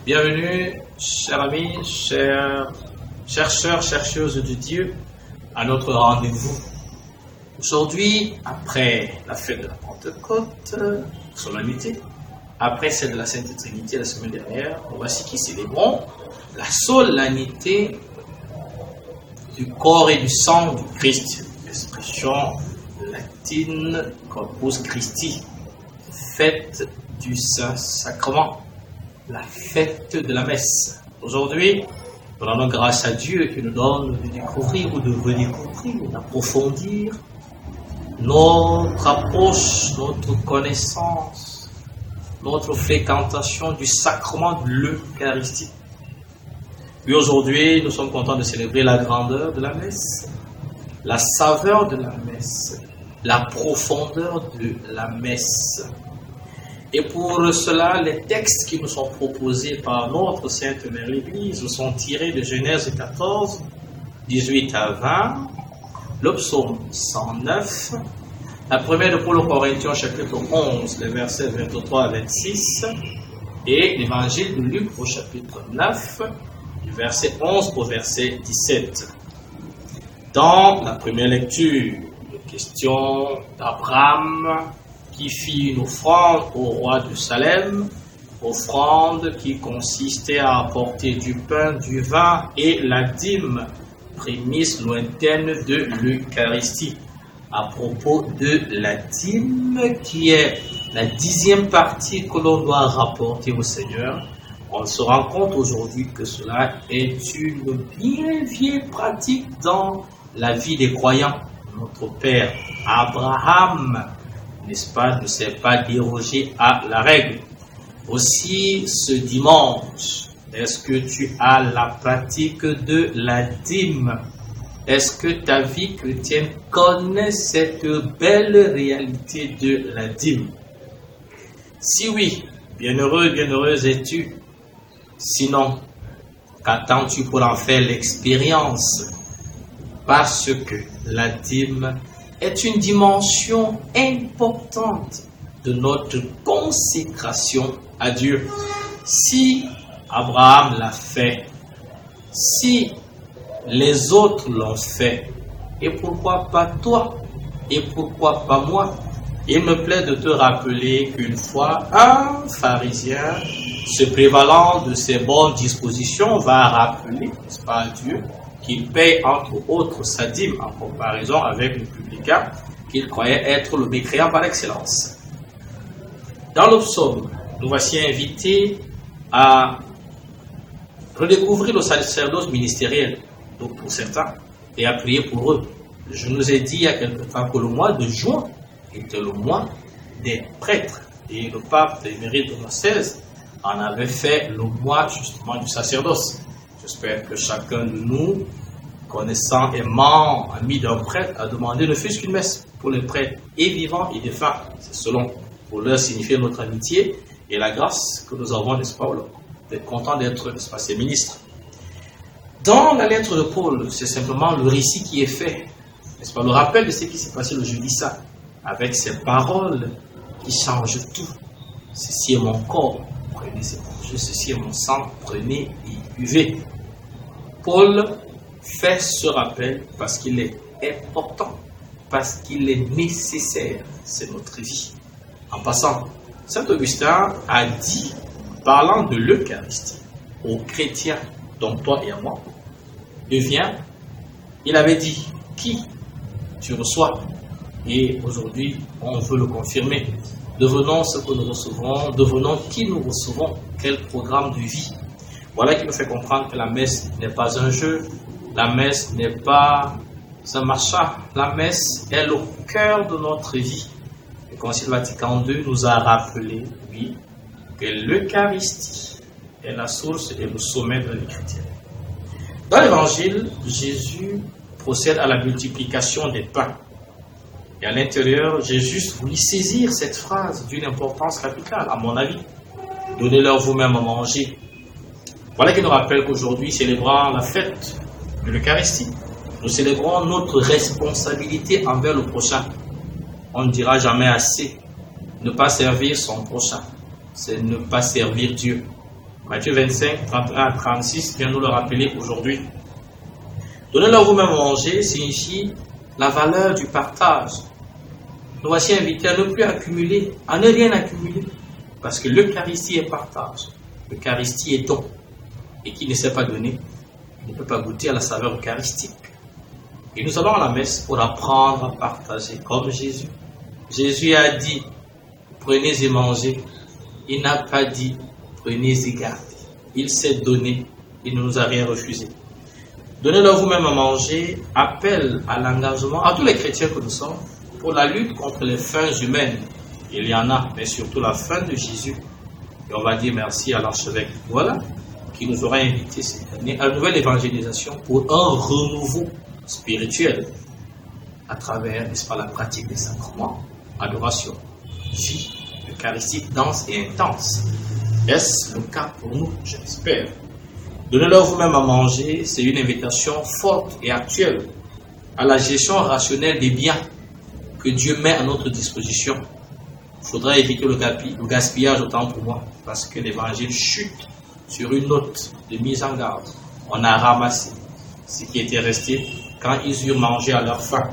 Bienvenue, chers amis, chers chercheurs, chercheuses de Dieu, à notre rendez-vous. Aujourd'hui, après la fête de la Pentecôte, solennité, après celle de la Sainte Trinité la semaine dernière, voici qui célébrons la solennité du corps et du sang du Christ, expression latine Corpus Christi, fête du Saint-Sacrement, la fête de la messe. Aujourd'hui, nous rendons grâce à Dieu qui nous donne de découvrir ou de redécouvrir, d'approfondir notre approche, notre connaissance, notre fréquentation du sacrement de l'Eucharistie. Puis aujourd'hui, nous sommes contents de célébrer la grandeur de la messe, la saveur de la messe, la profondeur de la messe. Et pour cela, les textes qui nous sont proposés par notre Sainte Mère l'Église sont tirés de Genèse 14, 18 à 20, le psaume 109, la première de Paul aux Corinthiens, chapitre 11, les versets 23 à 26, et l'évangile de Luc au chapitre 9, du verset 11 au verset 17. Dans la première lecture, la question d'Abraham qui fit une offrande au roi de Salem, offrande qui consistait à apporter du pain, du vin et la dîme, prémisse lointaine de l'Eucharistie. À propos de la dîme, qui est la 10e partie que l'on doit rapporter au Seigneur, on se rend compte aujourd'hui que cela est une bien vieille pratique dans la vie des croyants. Notre père Abraham, n'est-ce pas, ne s'est pas dérogé à la règle. Aussi, ce dimanche, est-ce que tu as la pratique de la dîme? Est-ce que ta vie chrétienne connaît cette belle réalité de la dîme? Si oui, bienheureux, bienheureuse es-tu. Sinon, qu'attends-tu pour en faire l'expérience? Parce que la dîme est une dimension importante de notre consécration à Dieu. Si Abraham l'a fait, si les autres l'ont fait, et pourquoi pas toi, et pourquoi pas moi? Il me plaît de te rappeler qu'une fois, un pharisien, se prévalant de ses bonnes dispositions, va rappeler, n'est-ce pas, à Dieu, qu'il paye entre autres sa dîme en comparaison avec le publicain qu'il croyait être le mécréant par excellence. Dans le psaume, nous voici invités à redécouvrir le sacerdoce ministériel, donc pour certains, et à prier pour eux. Je nous ai dit il y a quelque temps que le mois de juin était le mois des prêtres, et le pape émérite de XVI en avait fait le mois justement du sacerdoce. J'espère que chacun de nous, connaissant, aimant, ami d'un prêtre, a demandé ne fût-ce qu'une messe pour les prêtres, et vivants et défunts. C'est selon, pour leur signifier notre amitié et la grâce que nous avons, n'est-ce pas, d'être contents d'être, n'est-ce pas, ses ministres. Dans la lettre de Paul, c'est simplement le récit qui est fait, n'est-ce pas, le rappel de ce qui s'est passé le jeudi saint, avec ces paroles qui changent tout. Ceci est mon corps, prenez ces bougies, ceci est mon sang, prenez et buvez. Paul fait ce rappel parce qu'il est important, parce qu'il est nécessaire, c'est notre vie. En passant, Saint Augustin a dit, parlant de l'Eucharistie, aux chrétiens, donc toi et à moi, devient, il avait dit, qui tu reçois? Et aujourd'hui, on veut le confirmer. Devenons ce que nous recevons, devenons qui nous recevons, quel programme de vie. Voilà qui nous fait comprendre que la messe n'est pas un jeu, la messe n'est pas un machin, la messe est le cœur de notre vie. Le Concile Vatican II nous a rappelé, oui, que l'Eucharistie est la source et le sommet de la vie chrétienne. Dans l'Évangile, Jésus procède à la multiplication des pains. Et à l'intérieur, j'ai juste voulu saisir cette phrase d'une importance capitale, à mon avis. Donnez-leur vous-même à manger. Voilà qui nous rappelle qu'aujourd'hui, célébrant la fête de l'Eucharistie, nous célébrons notre responsabilité envers le prochain. On ne dira jamais assez. Ne pas servir son prochain, c'est ne pas servir Dieu. Matthieu 25, 31 à 36 vient nous le rappeler aujourd'hui. Donnez-leur vous-même à manger signifie la valeur du partage. Nous voici invités à ne plus accumuler, à ne rien accumuler. Parce que l'Eucharistie est partage. L'Eucharistie est don. Et qui ne sait pas donner, il ne peut pas goûter à la saveur eucharistique. Et nous allons à la messe pour apprendre à partager comme Jésus. Jésus a dit, prenez et mangez. Il n'a pas dit, prenez et gardez. Il s'est donné, il ne nous a rien refusé. Donnez-leur vous-même à manger, appel à l'engagement, à tous les chrétiens que nous sommes, pour la lutte contre les fins humaines. Il y en a, mais surtout la fin de Jésus. Et on va dire merci à l'archevêque, voilà, qui nous aura invités cette année à une nouvelle évangélisation pour un renouveau spirituel à travers, n'est-ce pas, la pratique des sacrements, adoration, vie eucharistique dense et intense. Est-ce le cas pour nous? J'espère. Donnez-leur vous-même à manger, c'est une invitation forte et actuelle à la gestion rationnelle des biens que Dieu met à notre disposition. Il faudra éviter le gaspillage autant pour moi, parce que l'évangile chute sur une note de mise en garde. On a ramassé ce qui était resté quand ils eurent mangé à leur faim.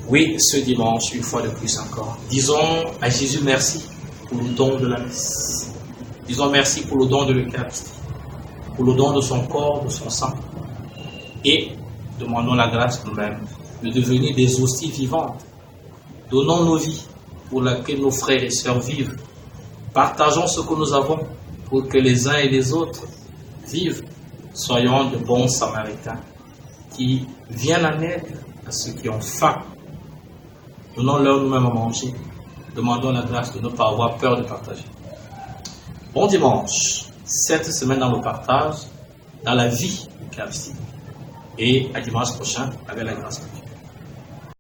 Oui, ce dimanche, une fois de plus encore, disons à Jésus merci pour le don de la messe. Disons merci pour le don de l'Eucharistie, pour le don de son corps, de son sang. Et demandons la grâce nous-mêmes de devenir des hosties vivantes. Donnons nos vies pour que nos frères et sœurs vivent. Partageons ce que nous avons pour que les uns et les autres vivent. Soyons de bons samaritains qui viennent en aide à ceux qui ont faim. Donnons-leur nous-mêmes à manger. Demandons la grâce de ne pas avoir peur de partager. Bon dimanche, cette semaine dans le partage, dans la vie eucharistique. Et à dimanche prochain avec la grâce de Dieu.